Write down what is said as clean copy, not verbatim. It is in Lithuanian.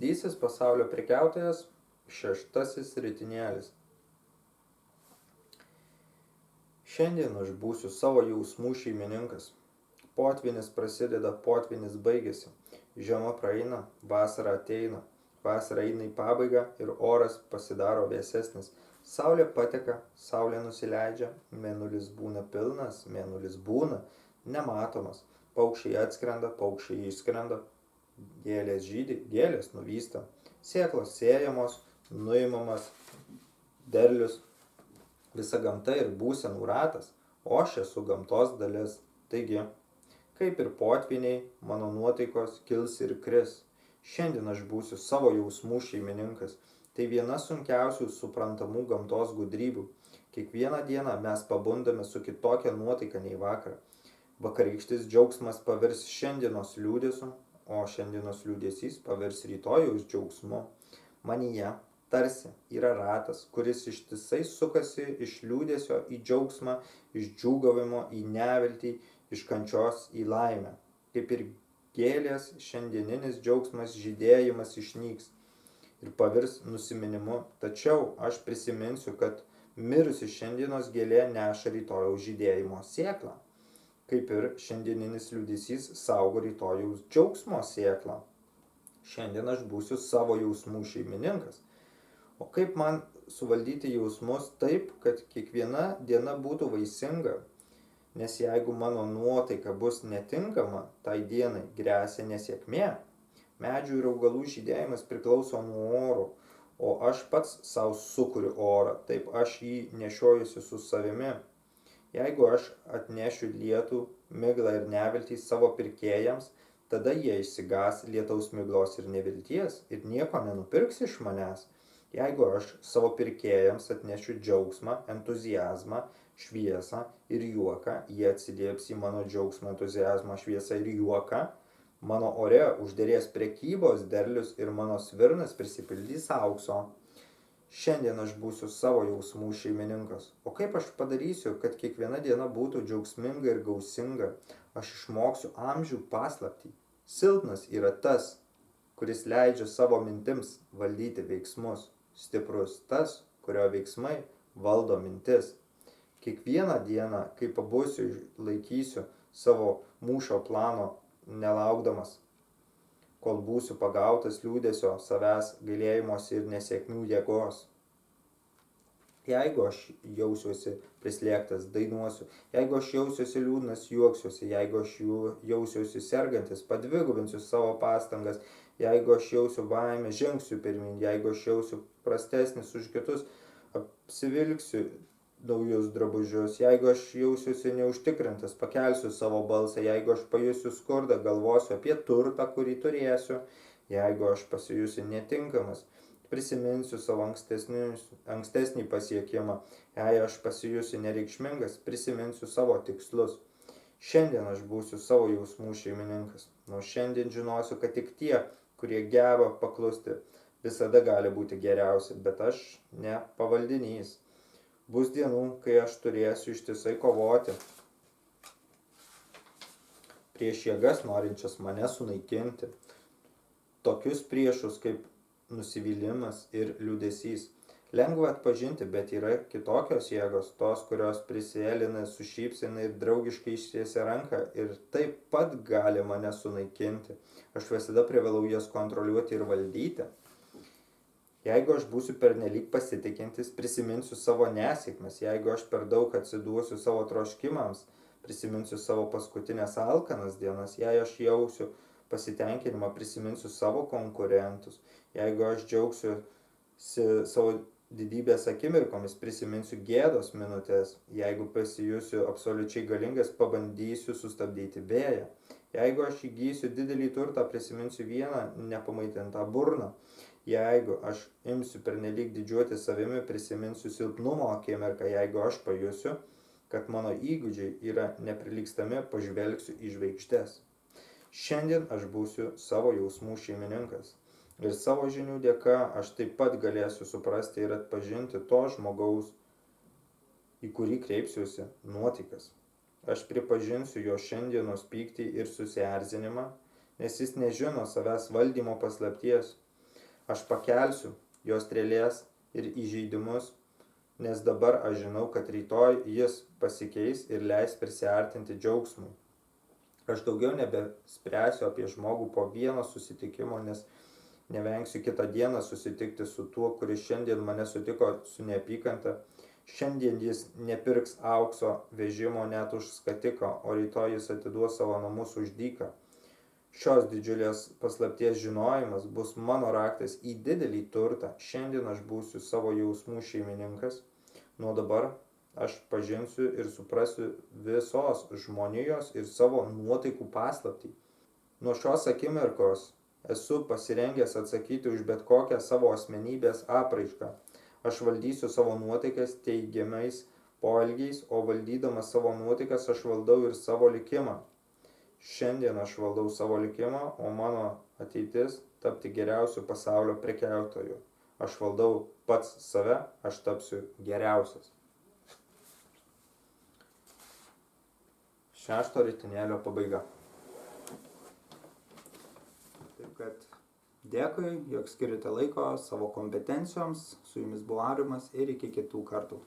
Didysis pasaulio prekiautojas, 6 ritinėlis. Šiandien aš būsiu savo jausmų šeimininkas. Potvynis prasideda, potvynis baigėsi. Žiema praeina, vasara ateina. Vasara eina į pabaigą ir oras pasidaro vėsesnis. Saulė pateka, saulė nusileidžia, mėnulis būna pilnas, mėnulis būna nematomas. Paukščiai atskrenda, paukščiai išskrenda. Gėlės žydi, gėlės nuvysta. Sėklos sėjamos, nuimamas derlius. Visa gamta ir būsenų ratas, o aš esu gamtos dalis. Taigi, kaip ir potvyniai, mano nuotaikos kils ir kris. Šiandien aš būsiu savo jausmų šeimininkas. Tai viena sunkiausių suprantamų gamtos gudrybių. Kiekvieną dieną mes pabundame su kitokia nuotaika nei vakar. Vakarykštis džiaugsmas pavirs šiandienos liūdesiu, o šiandienos liūdesys pavirs rytojaus džiaugsmu. Manyje tarsi yra ratas, kuris ištisai sukasi iš liūdesio į džiaugsmą, iš džiūgavimo į neviltį, iš kančios į laimę. Kaip ir gėlės, šiandieninis džiaugsmas žydėjimas išnyks ir pavirs nusiminimu. Tačiau aš prisiminsiu, kad mirusi šiandienos gėlė neša rytojaus žydėjimo sėklą. Kaip ir šiandieninis liūdesys saugo rytojaus džiaugsmo sėklą. Šiandien aš būsiu savo jausmų šeimininkas. O kaip man suvaldyti jausmus taip, kad kiekviena diena būtų vaisinga? Nes jeigu mano nuotaika bus netinkama, tai dienai gresia nesėkmė. Medžių ir augalų žydėjimas priklauso nuo oro, o aš pats savo sukuriu orą, taip aš jį nešiojusi su savimi. Jeigu aš atnešiu lietų, miglą ir neviltį savo pirkėjams, tada jie išsigąs lietaus miglos ir nevilties ir nieko nenupirks iš manęs. Jeigu aš savo pirkėjams atnešiu džiaugsmą, entuziazmą, šviesą ir juoką, jie atsilieps į mano džiaugsmą, entuziazmą, šviesą ir juoką, mano ore užderės prekybos derlius ir mano svirnas prisipildys aukso. Šiandien aš būsiu savo jausmų šeimininkas. O kaip aš padarysiu, kad kiekviena diena būtų džiaugsminga ir gausinga? Aš išmoksiu amžių paslaptį. Silpnas yra tas, kuris leidžia savo mintims valdyti veiksmus. Stiprus tas, kurio veiksmai valdo mintis. Kiekvieną dieną, kai pabusiu, laikysiu savo mūšio plano nelaukdamas, kol būsiu pagautas liūdesio, savęs gailėjimosi ir nesėkmių jėgos. Jeigu aš jausiuosi prislėgtas, dainuosiu. Jeigu aš jausiuosi liūdnas, juoksiuosi. Jeigu aš jausiuosi sergantis, padvigubinsiu savo pastangas. Jeigu aš jausiu baimę, žengsiu pirmin. Jeigu aš jausiu prastesnis už kitus, apsivilksiu naujus drabužius. Jeigu aš jausiuosi neužtikrintas, pakelsiu savo balsą. Jeigu aš pajusiu skurdą, galvosiu apie turtą, kurį turėsiu. Jeigu aš pasijusiu netinkamas, prisiminsiu savo ankstesnį pasiekimą. Jei aš pasijusiu nereikšmingas, prisiminsiu savo tikslus. Šiandien aš būsiu savo jausmų šeimininkas. Nuo šiandien žinosiu, kad tik tie, kurie geba paklusti, visada gali būti geriausi, bet aš ne pavaldinys. Bus dienų, kai aš turėsiu ištisai kovoti prieš jėgas norinčias mane sunaikinti. Tokius priešus kaip nusivylimas ir liūdesys. Lengva atpažinti, bet yra kitokios jėgos, tos, kurios prisėlina su šypsena ir draugiškai ištiesia ranką ir taip pat gali mane sunaikinti. Aš visada privalau jas kontroliuoti ir valdyti. Jeigu aš būsiu pernelyg pasitikintis, prisiminsiu savo nesėkmes. Jeigu aš per daug atsiduosiu savo troškimams, prisiminsiu savo paskutinės alkanas dienas. Jei aš jausiu pasitenkinimą, prisiminsiu savo konkurentus. Jeigu aš džiaugsiuosi savo didybės akimirkomis, prisiminsiu gėdos minutės. Jeigu pasijusiu absoliučiai galingas, pabandysiu sustabdyti vėją. Jeigu aš įgysiu didelį turtą, prisiminsiu vieną nepamaitintą burną. Jeigu aš imsiu pernelyg didžiuoti savimi, prisiminsiu silpnumo akimirką. Jeigu aš pajusiu, kad mano įgūdžiai yra neprilygstami, pažvelgsiu į žvaigždes. Šiandien aš būsiu savo jausmų šeimininkas. Ir savo žinių dėka aš taip pat galėsiu suprasti ir atpažinti to žmogaus, į kurį kreipsiuosi, nuotaikas. Aš pripažinsiu jo šiandienos pyktį ir susierzinimą, nes jis nežino savęs valdymo paslapties. Aš pakelsiu jo strėlės ir įžeidimus, nes dabar aš žinau, kad rytoj jis pasikeis ir leis prisiartinti džiaugsmui. Aš daugiau nebespręsiu apie žmogų po vieno susitikimo, nes nevengsiu kitą dieną susitikti su tuo, kuris šiandien mane sutiko su neapykanta. Šiandien jis nepirks aukso vežimo net už skatiką, o rytoj jis atiduos savo namus už dyką. Šios didžiulės paslapties žinojimas bus mano raktas į didelį turtą. Šiandien aš būsiu savo jausmų šeimininkas. Nuo dabar aš pažinsiu ir suprasiu visos žmonijos ir savo nuotaikų paslaptį. Nuo šios akimirkos esu pasirengęs atsakyti už bet kokią savo asmenybės apraišką. Aš valdysiu savo nuotaikas teigiamais poelgiais, o valdydamas savo nuotaikas aš valdau ir savo likimą. Šiandien aš valdau savo likimą, o mano ateitis tapti geriausiu pasaulio prekiautoju. Aš valdau pats save, aš tapsiu geriausias. 6 ritinėlio pabaiga. Taip kad dėkui, jog skirite laiko savo kompetencijoms. Su jumis buvo Arimas ir iki kitų kartų.